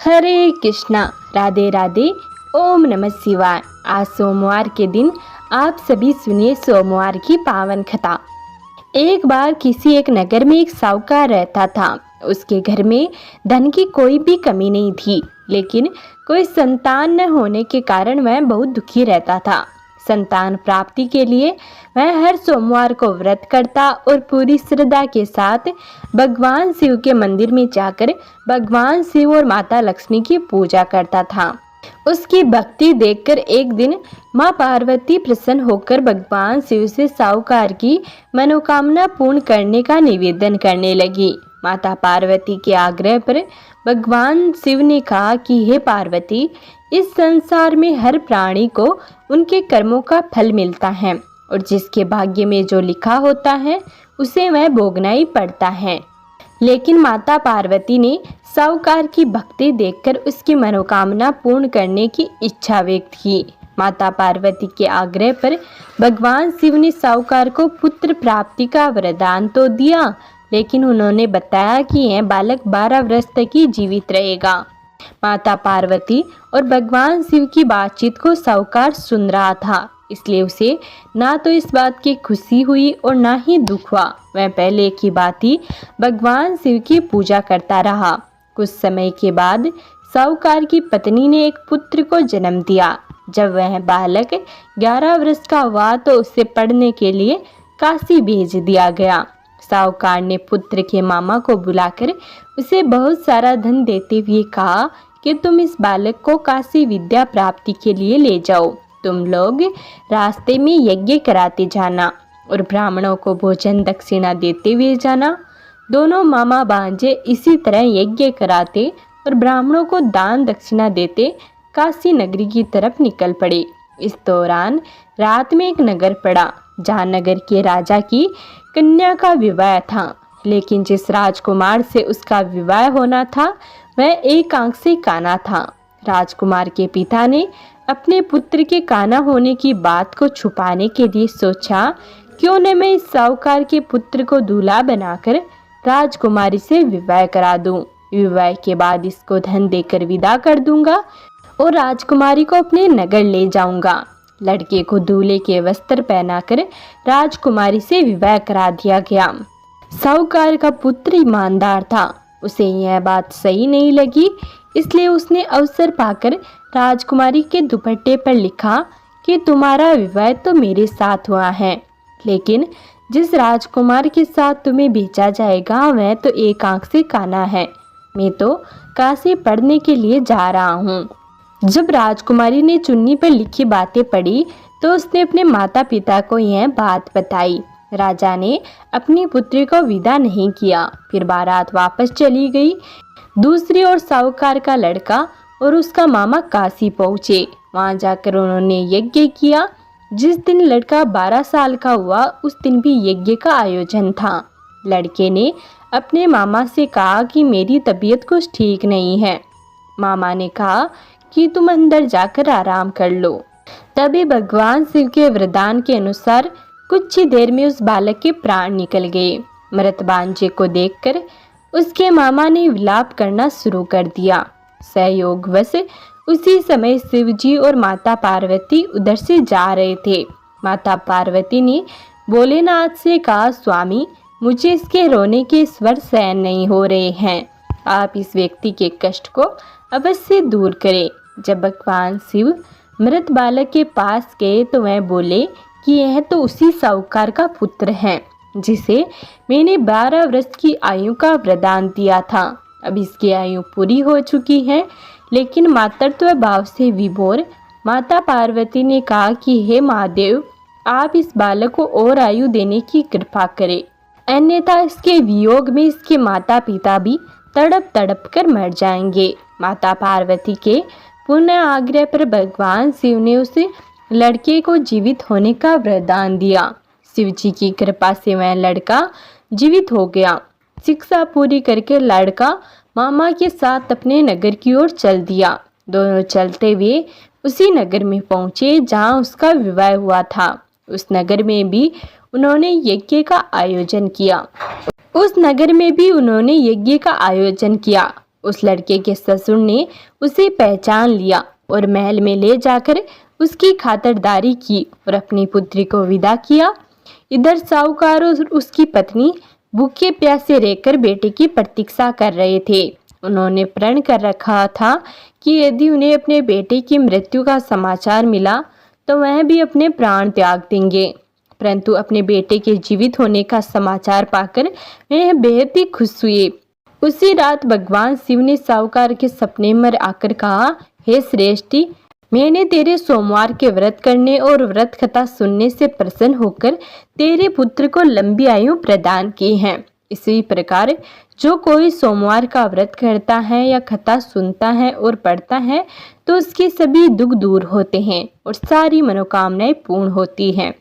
हरे कृष्णा, राधे राधे, ओम नमः शिवाय। आज सोमवार के दिन आप सभी सुनिए सोमवार की पावन कथा। एक बार किसी एक नगर में एक साहूकार रहता था। उसके घर में धन की कोई भी कमी नहीं थी, लेकिन कोई संतान न होने के कारण वह बहुत दुखी रहता था। संतान प्राप्ति के लिए वह हर सोमवार को व्रत करता और पूरी श्रद्धा के साथ भगवान शिव के मंदिर में जाकर भगवान शिव और माता लक्ष्मी की पूजा करता था। उसकी भक्ति देखकर एक दिन माँ पार्वती प्रसन्न होकर भगवान शिव से साहूकार की मनोकामना पूर्ण करने का निवेदन करने लगी। माता पार्वती के आग्रह पर भगवान शिव ने कहा कि हे पार्वती, इस संसार में हर प्राणी को उनके कर्मों का फल मिलता है और जिसके भाग्य में जो लिखा होता है उसे वह भोगना ही पड़ता है। लेकिन माता पार्वती ने साहूकार की भक्ति देखकर उसकी मनोकामना पूर्ण करने की इच्छा व्यक्त की। माता पार्वती के आग्रह पर भगवान शिव ने साहूकार को पुत्र प्राप्ति का वरदान तो दिया, लेकिन उन्होंने बताया कि यह बालक 12 वर्ष तक ही जीवित रहेगा। माता पार्वती और भगवान शिव की बातचीत को साहूकार सुन रहा था, इसलिए उसे ना तो इस बात की खुशी हुई और ना ही दुख हुआ। वह पहले की बात ही भगवान शिव की पूजा करता रहा। कुछ समय के बाद साहूकार की पत्नी ने एक पुत्र को जन्म दिया। जब वह बालक 11 वर्ष का हुआ तो उसे पढ़ने के लिए काशी भेज दिया गया। साहूकार ने पुत्र के मामा को बुलाकर उसे बहुत सारा धन देते हुए कहा कि तुम इस बालक को काशी विद्या प्राप्ति के लिए ले जाओ। तुम लोग रास्ते में यज्ञ कराते जाना और ब्राह्मणों को भोजन दक्षिणा देते हुए जाना। दोनों मामा भांजे इसी तरह यज्ञ कराते और ब्राह्मणों को दान दक्षिणा देते काशी नगरी की तरफ निकल पड़े। इस दौरान रात में एक नगर पड़ा, जहाँ नगर के राजा की कन्या का विवाह था। लेकिन जिस राजकुमार से उसका विवाह होना था वह एक आंख से काना था। राजकुमार के पिता ने अपने पुत्र के काना होने की बात को छुपाने के लिए सोचा, क्यों न मैं इस साहूकार के पुत्र को दूल्हा बनाकर राजकुमारी से विवाह करा दूं। विवाह के बाद इसको धन देकर विदा कर दूंगा और राजकुमारी को अपने नगर ले जाऊंगा। लड़के को दूल्हे के वस्त्र पहनाकर राजकुमारी से विवाह करा दिया गया। साहूकार का पुत्र ईमानदार था, उसे यह बात सही नहीं लगी, इसलिए उसने अवसर पाकर राजकुमारी के दुपट्टे पर लिखा कि तुम्हारा विवाह तो मेरे साथ हुआ है, लेकिन जिस राजकुमार के साथ तुम्हें भेजा जाएगा वह तो एक आंख से काना है। मैं तो काशी पढ़ने के लिए जा रहा हूँ। जब राजकुमारी ने चुन्नी पर लिखी बातें पढ़ी तो उसने अपने माता पिता को यह बात बताई। राजा ने अपनी पुत्री को विदा नहीं किया, फिर बारात वापस चली गई। दूसरी ओर साहूकार का लड़का और उसका मामा काशी पहुँचे। वहाँ जाकर उन्होंने यज्ञ किया। जिस दिन लड़का 12 साल का हुआ उस दिन भी यज्ञ का आयोजन था। लड़के ने अपने मामा से कहा कि मेरी तबीयत कुछ ठीक नहीं है। मामा ने कहा कि तुम अंदर जाकर आराम कर लो। तभी भगवान शिव के वरदान के अनुसार कुछ ही देर में उस बालक के प्राण निकल गए। मृत बांझे को देखकर उसके मामा ने विलाप करना शुरू कर दिया। सहयोगवश उसी समय शिवजी और माता पार्वती उधर से जा रहे थे। माता पार्वती ने भोलेनाथ से कहा, स्वामी, मुझे इसके रोने के स्वर सहन नहीं हो रहे हैं, आप इस व्यक्ति के कष्ट को अवश्य दूर करें। जब भगवान शिव मृत बालक के पास गए तो वह बोले कि यह तो उसी साहूकार का पुत्र है जिसे मैंने 12 वर्ष की आयु का वरदान दिया था। अब इसकी आयु पूरी हो चुकी है, लेकिन मातृत्व भाव से विभोर माता पार्वती ने कहा कि हे महादेव, आप इस बालक को और आयु देने की कृपा करें, अन्यथा इसके वियोग में इसके माता पिता भी तड़प तड़प कर मर जाएंगे। माता पार्वती के पुनः आग्रह पर भगवान शिव ने उसे लड़के को जीवित होने का वरदान दिया। शिव जी की कृपा से वह लड़का जीवित हो गया। शिक्षा पूरी करके लड़का मामा के साथ अपने नगर की ओर चल दिया। दोनों चलते हुए उसी नगर में पहुंचे जहां उसका विवाह हुआ था। उस नगर में भी उन्होंने यज्ञ का आयोजन किया। उस लड़के के ससुर ने उसे पहचान लिया और महल में ले जाकर उसकी खातिरदारी की और अपनी पुत्री को विदा किया। इधर साहूकार और उसकी पत्नी भूखे प्यासे रहकर बेटे की प्रतीक्षा कर रहे थे। उन्होंने प्रण कर रखा था कि यदि उन्हें अपने बेटे की मृत्यु का समाचार मिला तो वह भी अपने प्राण त्याग देंगे। परंतु अपने बेटे के जीवित होने का समाचार पाकर वह बेहद ही खुश हुए। उसी रात भगवान शिव ने साहूकार के सपने में आकर कहा, हे श्रेष्ठी, मैंने तेरे सोमवार के व्रत करने और व्रत कथा सुनने से प्रसन्न होकर तेरे पुत्र को लंबी आयु प्रदान की है। इसी प्रकार जो कोई सोमवार का व्रत करता है या कथा सुनता है और पढ़ता है तो उसके सभी दुख दूर होते हैं और सारी मनोकामनाएं पूर्ण होती हैं।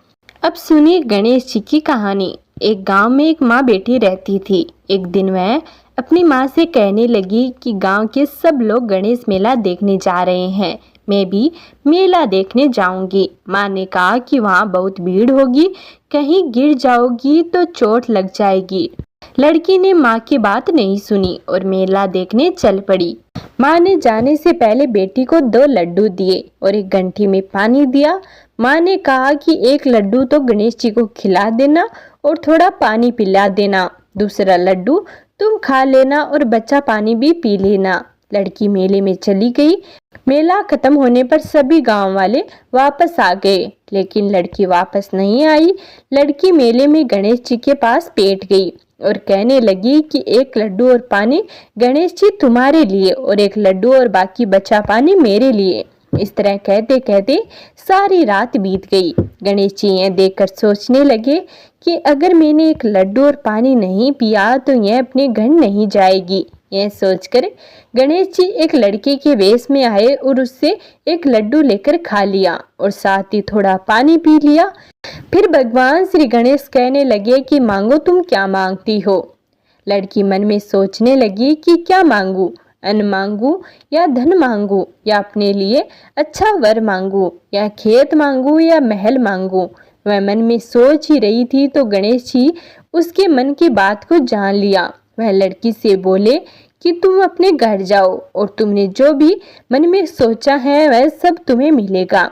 अब सुनिए गणेश जी की कहानी। एक गांव में एक माँ बेटी रहती थी। एक दिन वह अपनी माँ से कहने लगी कि गांव के सब लोग गणेश मेला देखने जा रहे हैं, मैं भी मेला देखने जाऊंगी। माँ ने कहा कि वहाँ बहुत भीड़ होगी, कहीं गिर जाओगी तो चोट लग जाएगी। लड़की ने माँ की बात नहीं सुनी और मेला देखने चल पड़ी। माँ ने जाने से पहले बेटी को 2 लड्डू दिए और एक घंटी में पानी दिया। माँ ने कहा कि एक लड्डू तो गणेश जी को खिला देना और थोड़ा पानी पिला देना, दूसरा लड्डू तुम खा लेना और बच्चा पानी भी पी लेना। लड़की मेले में चली गई। मेला खत्म होने पर सभी गांव वाले वापस आ गए, लेकिन लड़की वापस नहीं आई। लड़की मेले में गणेश जी के पास बैठ गई और कहने लगी कि एक लड्डू और पानी गणेश जी तुम्हारे लिए और एक लड्डू और बाकी बचा पानी मेरे लिए। इस तरह कहते कहते सारी रात बीत गई। गणेश जी यह देखकर सोचने लगे कि अगर मैंने एक लड्डू और पानी नहीं पिया तो यह अपने घर नहीं जाएगी। यह सोचकर गणेश जी एक लड़के के वेश में आए और उससे एक लड्डू लेकर खा लिया और साथ ही थोड़ा पानी पी लिया। फिर भगवान श्री गणेश कहने लगे कि मांगो, तुम क्या मांगती हो। लड़की मन में सोचने लगी कि क्या मांगू, अन्न मांगू या धन मांगू या अपने लिए अच्छा वर मांगू या खेत मांगू या महल मांगू। वह मन में सोच ही रही थी तो गणेश जी उसके मन की बात को जान लिया। वह लड़की से बोले कि तुम अपने घर जाओ और तुमने जो भी मन में सोचा है वह सब तुम्हें मिलेगा।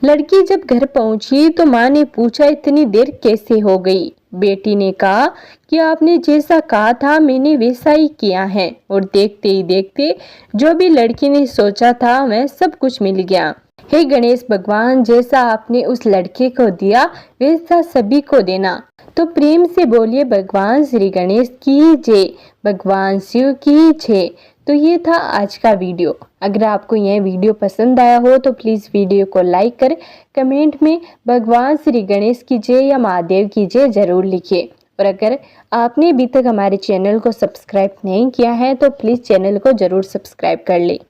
लड़की जब घर पहुंची तो माँ ने पूछा, इतनी देर कैसे हो गई। बेटी ने कहा कि आपने जैसा कहा था मैंने वैसा ही किया है और देखते ही देखते जो भी लड़की ने सोचा था वह सब कुछ मिल गया। हे गणेश भगवान, जैसा आपने उस लड़के को दिया वैसा सभी को देना। तो प्रेम से बोलिए भगवान श्री गणेश की जय, भगवान शिव की जय। तो ये था आज का वीडियो। अगर आपको यह वीडियो पसंद आया हो तो प्लीज़ वीडियो को लाइक कर कमेंट में भगवान श्री गणेश की जय या महादेव की जय जरूर लिखिए। और अगर आपने अभी तक हमारे चैनल को सब्सक्राइब नहीं किया है तो प्लीज़ चैनल को ज़रूर सब्सक्राइब कर ले।